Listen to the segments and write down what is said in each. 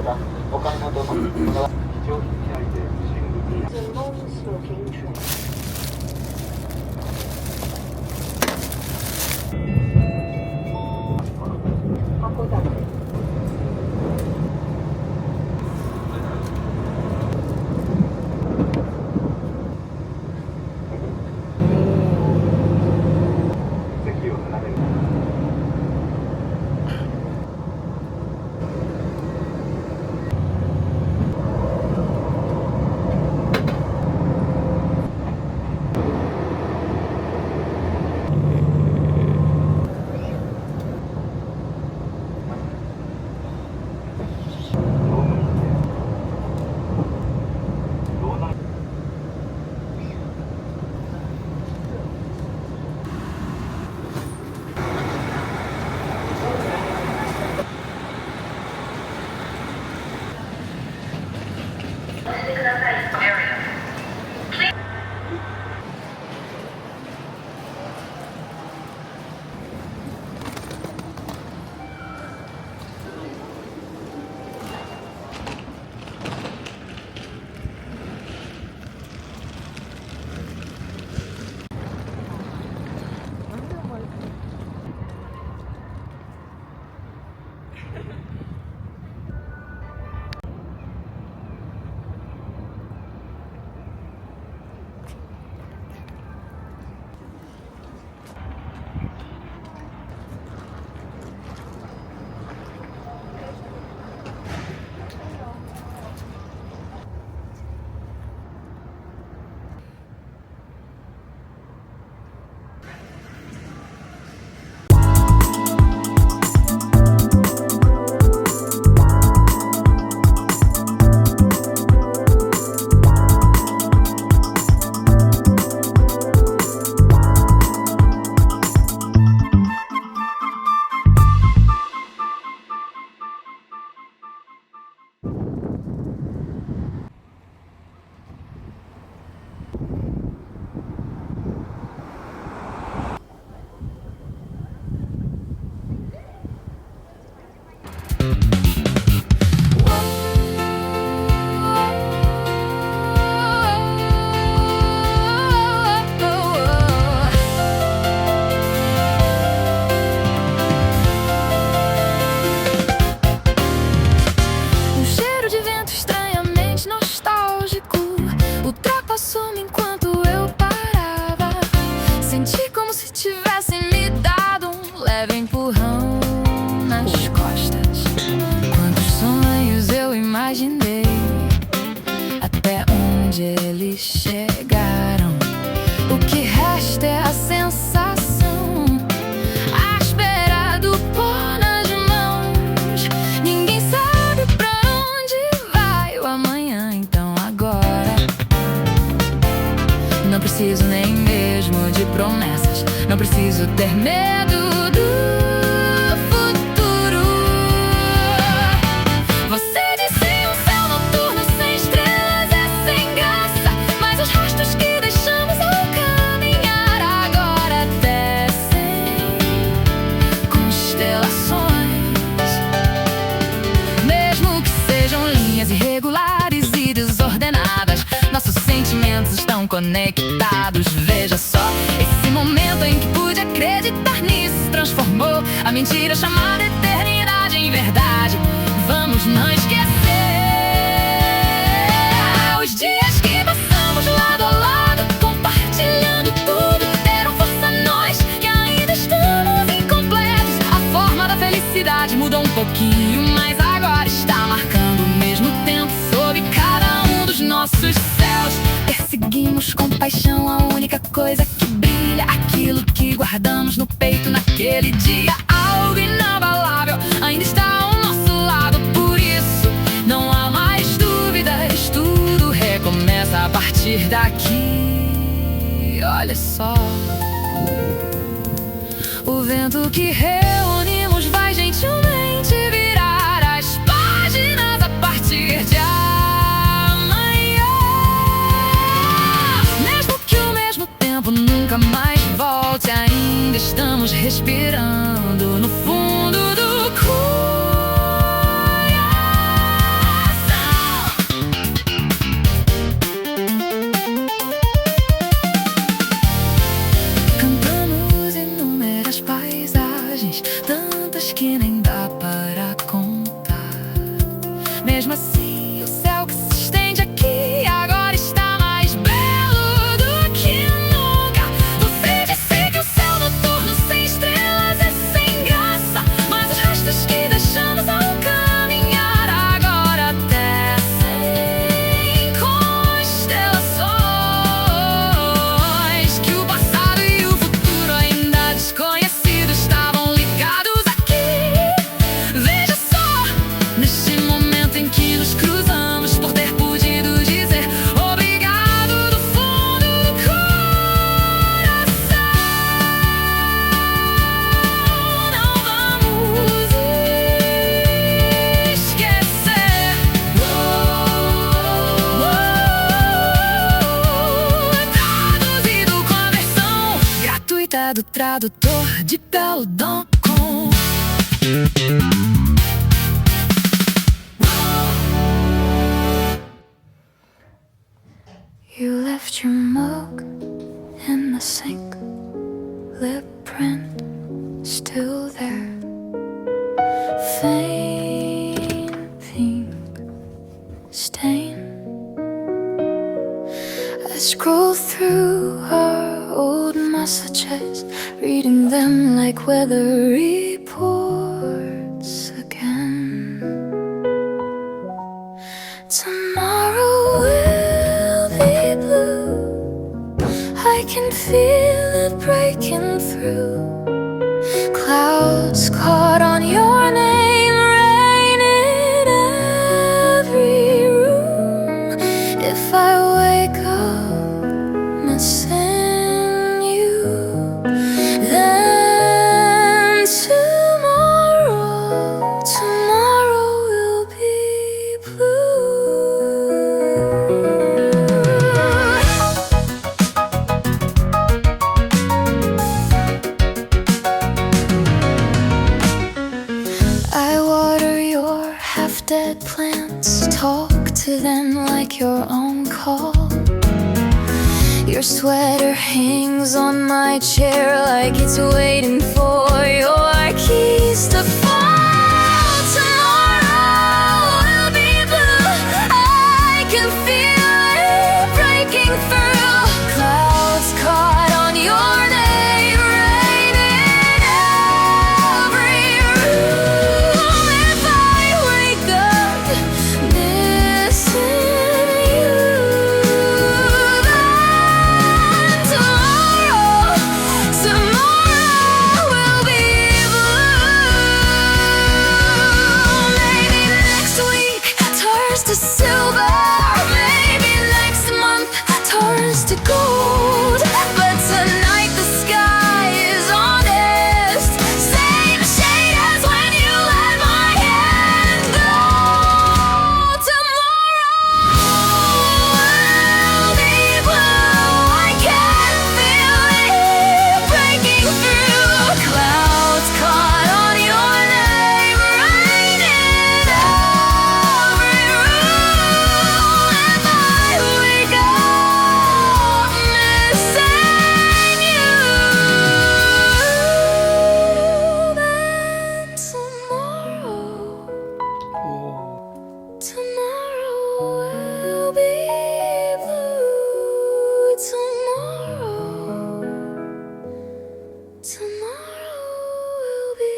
からお買い求めのものは非常に機内で新聞 The non-smoking train. 函館席を離れるpreciso nem mesmo de promessas. Não preciso ter medo do futuro. Você disse um céu noturno sem estrelas é sem graça, mas os rastros que deixamos ao caminhar agora descem constelações. Mesmo que sejam linhas irregulares e desordenadas, nossos sentimentos estão conectados. Veja só, esse momento em que pude acreditar nisso transformou a mentira chamada eternidade em verdade. Vamos não esquecer os dias que passamos lado a lado, compartilhando tudo, deram força a nós que ainda estamos incompletos. A forma da felicidade mudou um pouquinho, mas agora está marcando o mesmo tempo sob cada um dos nossos céus. Perseguimos com paixão a única coisa que brilha, aquilo que guardamos no peito naquele dia. Algo inabalável ainda está ao nosso lado, por isso não há mais dúvidas. Tudo recomeça a partir daqui. Olha só, o vento que reunimos vai gentilmente virar as páginas a partir de nunca mais volte, ainda estamos respirando no fundo do coração. que nem dá para contar. Mesmo assim, o céu que se estende aqui agora está mais belo do que nunca. Você disse que o céu noturno sem estrelas é sem graça, mas os rastros que deixamos ao caminhar agora descem constelações. Que o passado e o futuro ainda desconhecidos estavam ligados aqui. Veja só, neste momento em que nos cruzamos, por ter podido dizer obrigado do fundo do coração. Não vamos esquecer. Traduzido com a versão gratuita do tradutor de Pelodon.com. You left your mug in the sink, lip print still there, faint pink stain. I scroll through our old messages, reading them like weather reports again. Tomorrow will be blue, I can feel it breaking through. Clouds caught on your name, rain in every room. If I wake up missing you, then tomorrow will be blue. I water your half-dead plants, talk to them like your own call. Your sweater hangs on my chair like it's waiting for your keys to fall. Tomorrow will be blue, I can feel it breaking through. Clouds caught on your name, rain in every room. If I wake up missing you, then tomorrow will be blue. Maybe next week turns to silver, maybe next month turns to gold, but tonight the sky is honest, same shade as when you let my hand go. Tomorrow will be blue, I can feel it breaking through. Clouds caught on your name, rain in every room. If I wake up missing you, then tomorrow will be blue. Tomorrow will be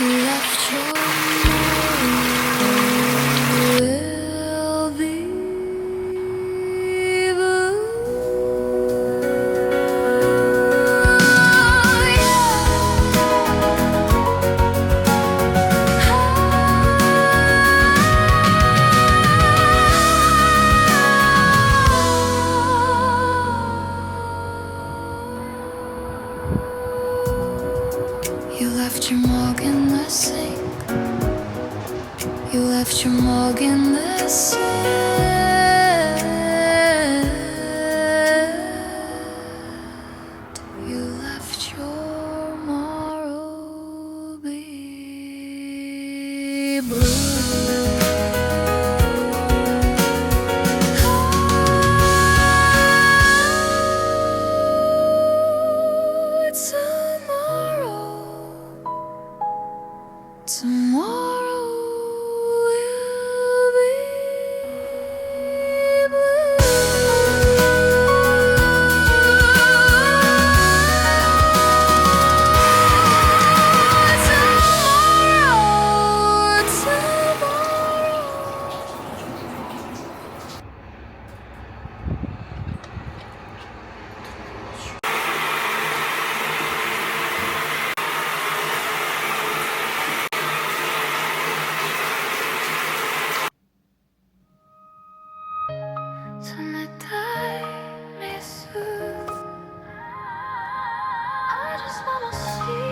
left your will be left your mug in the sink. You left your mug in the sink. You left your moral be blue. Tomorrow will be blue. Tomorrow. 冷たい水 I just wanna see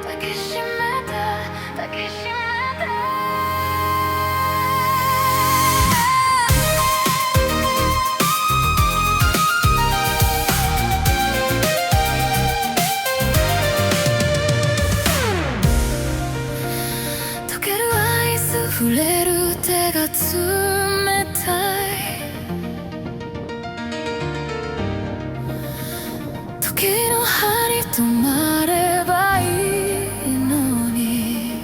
抱きしめて抱きしめて溶けるアイス触れる手が冷たい時の針止まればいいのに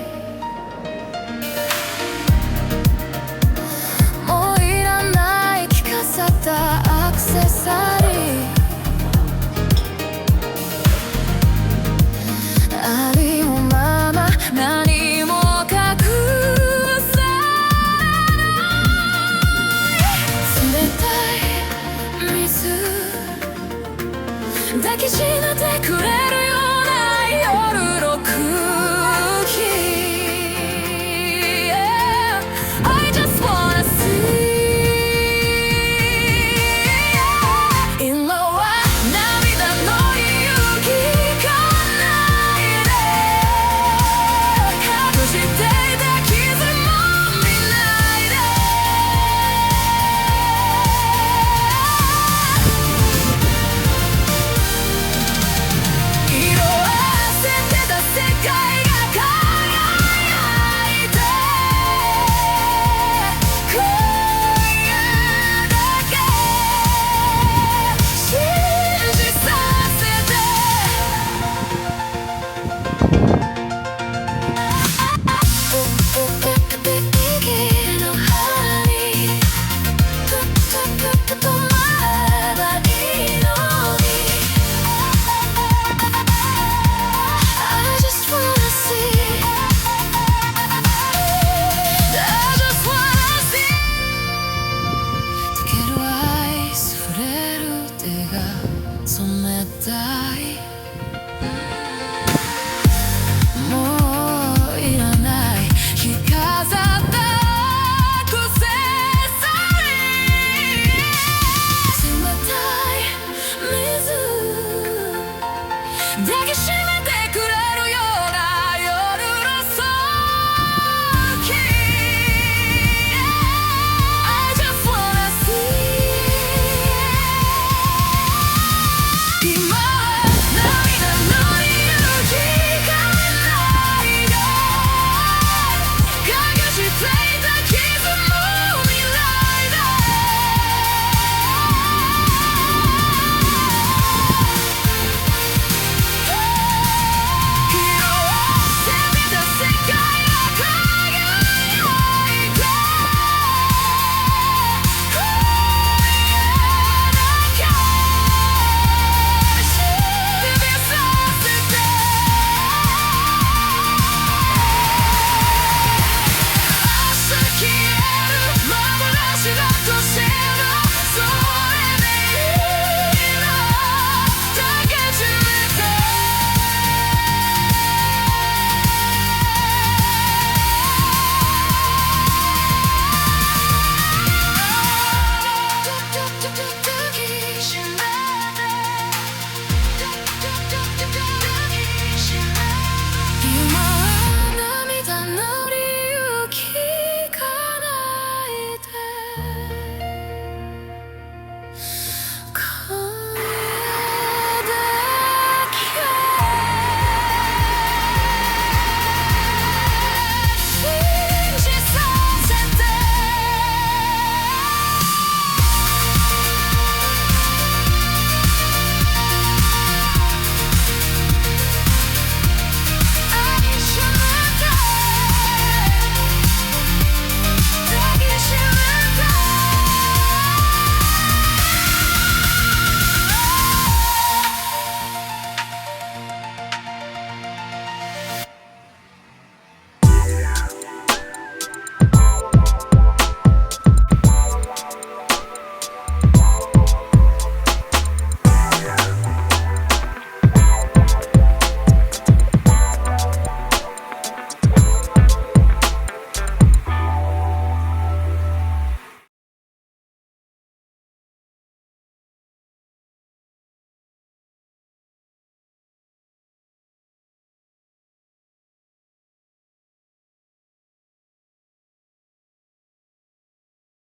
もういらない着飾ったアクセサリーありのまま何も隠さない冷たい水抱きしめて